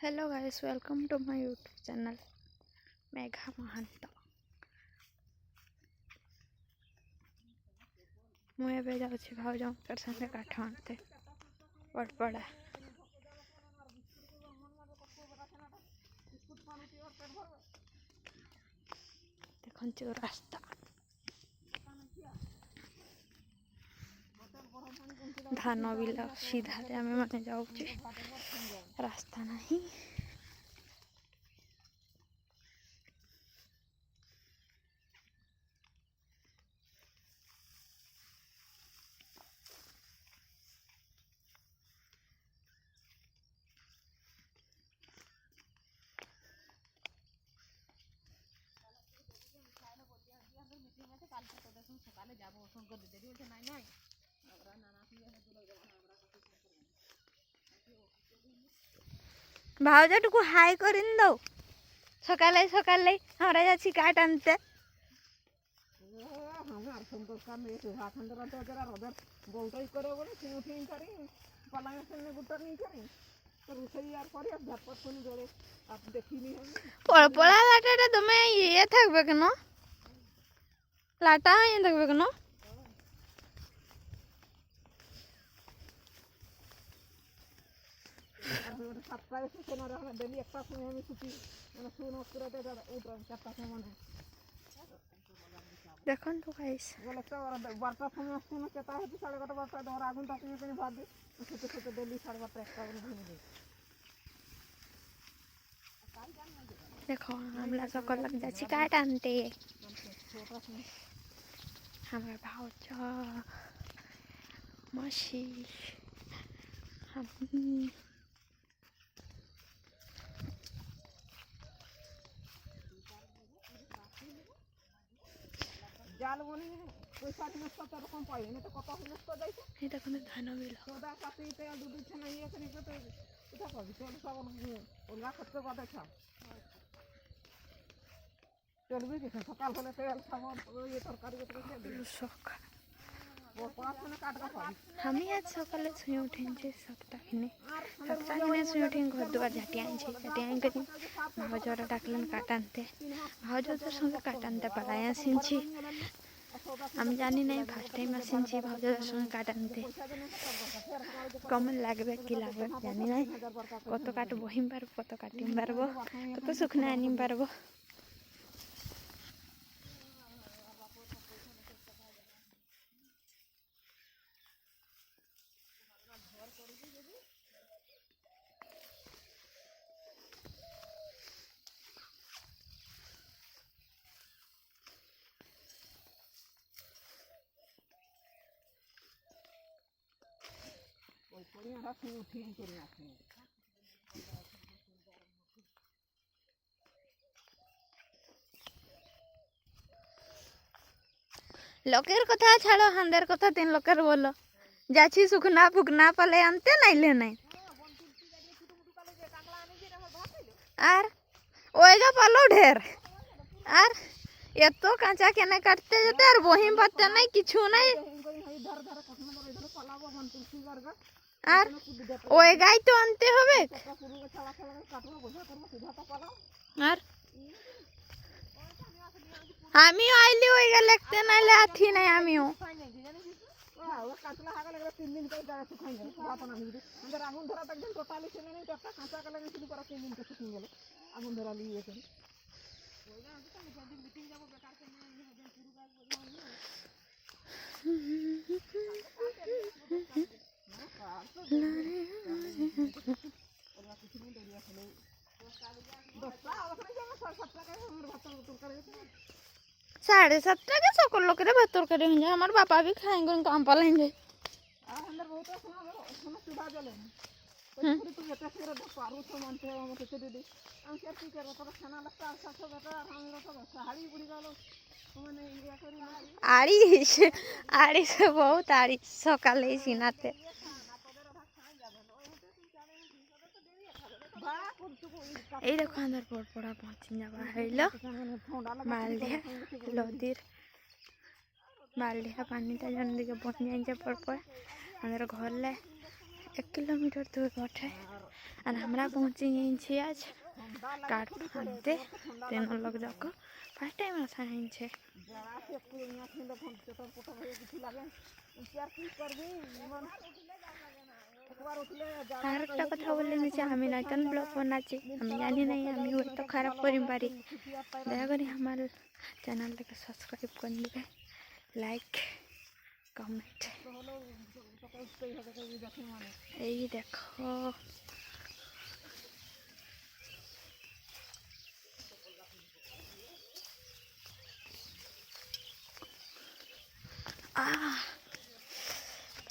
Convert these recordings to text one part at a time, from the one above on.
Hello guys, welcome to my YouTube channel Megha Mahant. मुझे जाऊँगी भाउज संगे काठ आनते बड़पड़ा। देखो रास्ता धान बिल सीधा आम मैंने जाऊँ रास्ता नहीं। भाउजा टुकु हाई कर दो सकाले सकाले हमरा जाछि काट आनते। पड़ा लाटा तुम ये थकबे केन लाटा ये थकबे केन देखो तो गाइस बारटा समय आसने केता है 11:30 12टा धर आगुन तक में भात दे छोटे छोटे डेली 12:30 1टा घूम दे। देखो हमला सकल लग जाछि काट आनते हमरा भाउज मसी हम जाल बनी पैसा नष्ट तो रकम पाई नहीं तो कत नष्ट जाइए ये देखो धान बिल सोदा काटी ते दूध छना ये करी तो इटा कभी चल सब ओला खर्च को देखा चल भी के सकाल होले तेल सब ये तरकारी के शौक वो पास में काट का पाई हम आज सकाले सुई उठें जे 7टा किने सुई उठें घर दुआर झाटिया करी भाउजरा डाकलन काटानते भाउज तो संगे काटानते पलाया सिंची हम जानी नहीं फर्स्ट टाइम सिंची भाउज संगे काटानते कमन लागबे कि लागबे जानी नहीं कत काट बहिम पारबो कत काटिम पारबो कत सुखना आनिम पारबो। लोकेर कथा छाड़ो हंदेर कथा 3 लोकेर बोलो जाछि सुखना फुकना पले आनते नहीं ले नहीं आर ओएगा पालो ढेर आर ये तो कांचा केने काटते जते आर बहिम पत्ते नहीं किछु नहीं आर ओएगाई तो आनते होबे आर আমি আইলি ওই গেল দেখতে নাইলে আথি নাই আমিও কাটলা হাগা লাগলে 3 দিন কই দাঁড়া শুকাই গেল ভাত না নিবি আমাদের আগুন ধরা একদম টোটালি ছেলে নেই তো একটা কাঁচা কালা শুরু করা 3 দিন কে শুকিয়ে গেল আগুন ধরা লিয়ে গেছে ওই না আমি তো সেদিন মিটিং যাব বেকার কে নিয়ে একদম পুরো গাছ বলি ওলা কিছু নেই দরিয়া ফেলে 10টা ওখানে যাবো 7 টাকা আমার ভাত তরকারি 7:30 के सकल लोग भात तरकारी हो जाए हमारे पापा भी खाएंगे काम पालेंगे अंदर बहुत सुना चूड़ा जले तू बेटा फिर पारू तो मानते हैं हम कैसे दीदी हम क्या की कर तो खाना लगता है सब बेटा हम लोग तो साड़ी बुड़ी गालो मैंने ये करी आड़ी से बहुत आड़ी सकाले सिनाते এই দেখো আমাদের পড়পড়া পৌঁছি যাওয়া হইল মালদিয়া নদীর মালদিয়া পানিটা জন দিকে পৌঁছে যাইছে পড়পড়া আমাদের ঘরলে 1 কিলোমিটার দূর বটে और हमरा पहुँची गई छी आज काट फाड़ते तीनों लोग जाकर फर्स्ट टाइम ऐसा है छे আর একটা কথা বললে যে আমি নতুন ব্লগ বানাচ্ছি আমি জানি না আমি হয়তো খারাপ করি পারি দয়া করে আমার চ্যানেলটাকে সাবস্ক্রাইব করে দিবে লাইক কমেন্ট এই দেখো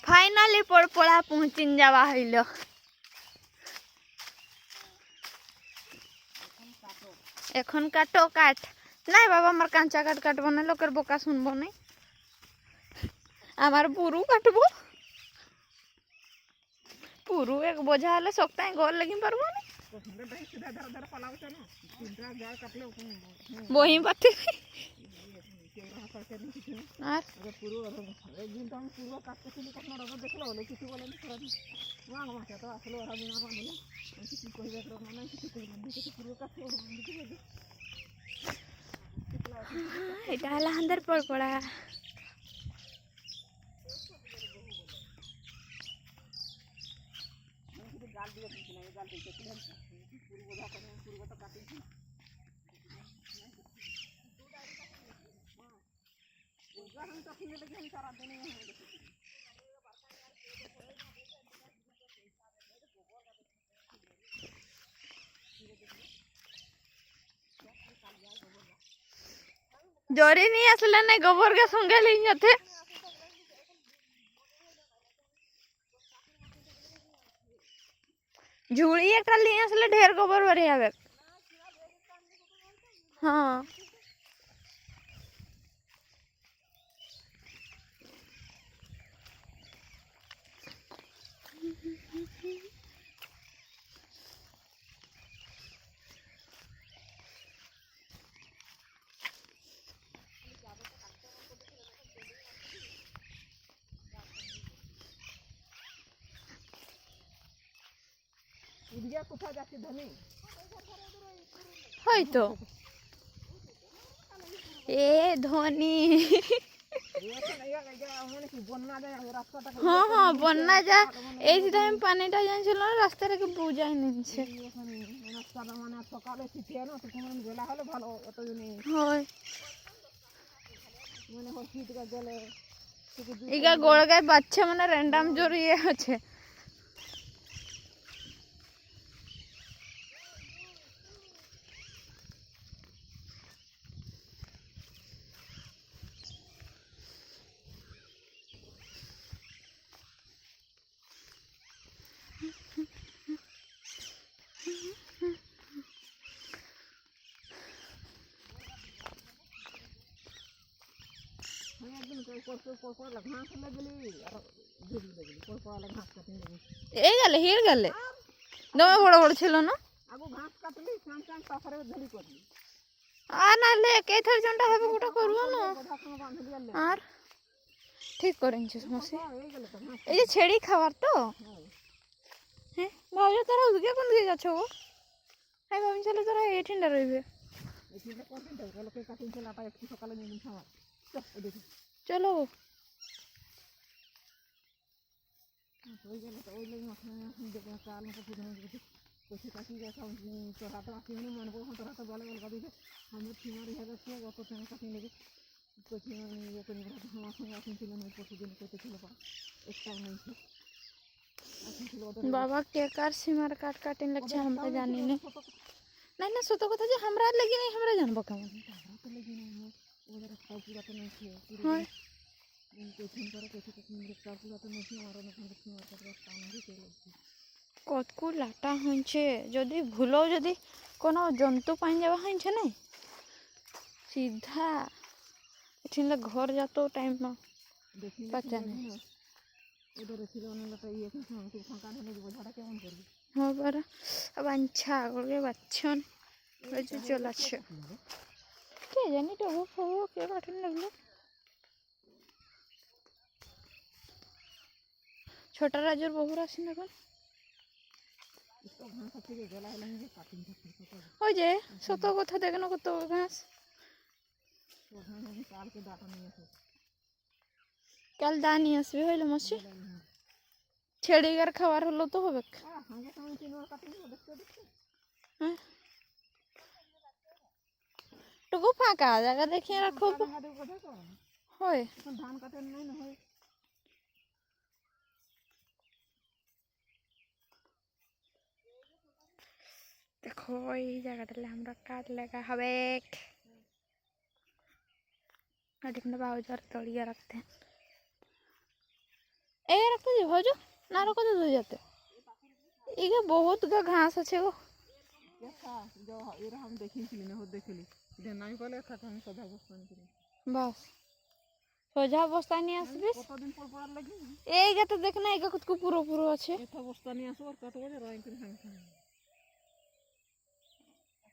ফাইনালি পড়পড়া পৌঁছিন যাওয়া হইল এখন কাটো কাট নাই বাবা আমার কাঁচা কাট কাটবো না লোকের বোকা শুনবো না আমার পুরু কাটবো পুরু এক বোঝা হলে সপ্তাহে ঘর লাগি পারবো না বহি পাতে আর এটা হলো আমাদের পড়পড়া জরি নিয়ে আসলে না গোবর কে সঙ্গে লিয়ে যেতে ঝুড়ি একটা নিয়ে আসলে ঢের গোবর বেরিয়ে যাবে হ্যাঁ হয়তো এ ধনী হ্যাঁ হ্যাঁ বন্যা যা এই টাইম পানিটা জানছিল না রাস্তা থেকে বুঝাই নিচ্ছে হয় ইগা গোড় গায়ে বাচ্চা মানে র্যান্ডাম জড়িয়ে আছে এই গেলে হির গেলে দমে বড় বড় ছিল না আর নাহলে একে থর জনটা হবে গোটা করবো না আর ঠিক করেছে সমস্যা এই যে ছেড়ি খাবার তো হ্যাঁ ভাবছো তোরা ওদিকে কোন দিকে যাচ্ছ গো আমি ভাবছিলাম তোরা এই ঠান্ডা রইবে চলো बाबा के कार सीमार काट काटिन लगছে আমরা জানি না না না সত্য কথা যে আমরা লাগি নাই আমরা জানবো কেমন হয় কতকু লাটা হইছে যদি ভুলো যদি কোনো জন্তু পাই যাওয়া হইছে না सीधा इठिन घर जातो टाइम में पता नहीं उधर ছিল অনেকটা ইয়ে কিন্তু ফাঁকা হলে বোঝাটা কেমন করবে হ্যাঁ বারা বাঞ্ছা করে বাচ্চন ওই যে চলাচ্ছে কে জানি তো ও কে কাটন লাগলো ছোট রাজুর বহুর আসেন এখন তো ঘাস থেকে গলা হলে যে কাটিং করতে ওই যে শত কথা দেখেন কত ঘাস তো ঘাস আমি কালকে ডাটা নিয়ে এসে কাল দা নিয়ে আসবে হইলো মাসি ছেড়ে আর খাবার হলো তো হবে হাঁকে আমি 3 বার কাটিং দেখতে দেখতে হ্যাঁ টুকু ফাঁকা জায়গা দেখিয়ে রাখো হয় ধান কাটেন নাই না হয় দেখো এই জায়গাটালে আমরা কাঠ লেখা হবে देखना बाजार तड़िया रखते हैं ए रखते जी भाजो ना रखो तो धो जाते इके बहुत का घास अच्छे गो देखा जो एरा हम देखिली ना हो देखिली जे নাই কলে খাতা আমি সদা বস্তা নিয়ে बस সোজা বস্তা নিয়ে আসবিস কতদিন পর পড়ার লাগি এইটা তো দেখ না এইটা কত পুরো পুরো আছে এটা বস্তা নিয়ে আসো আর কত বজে রাইন করে খাই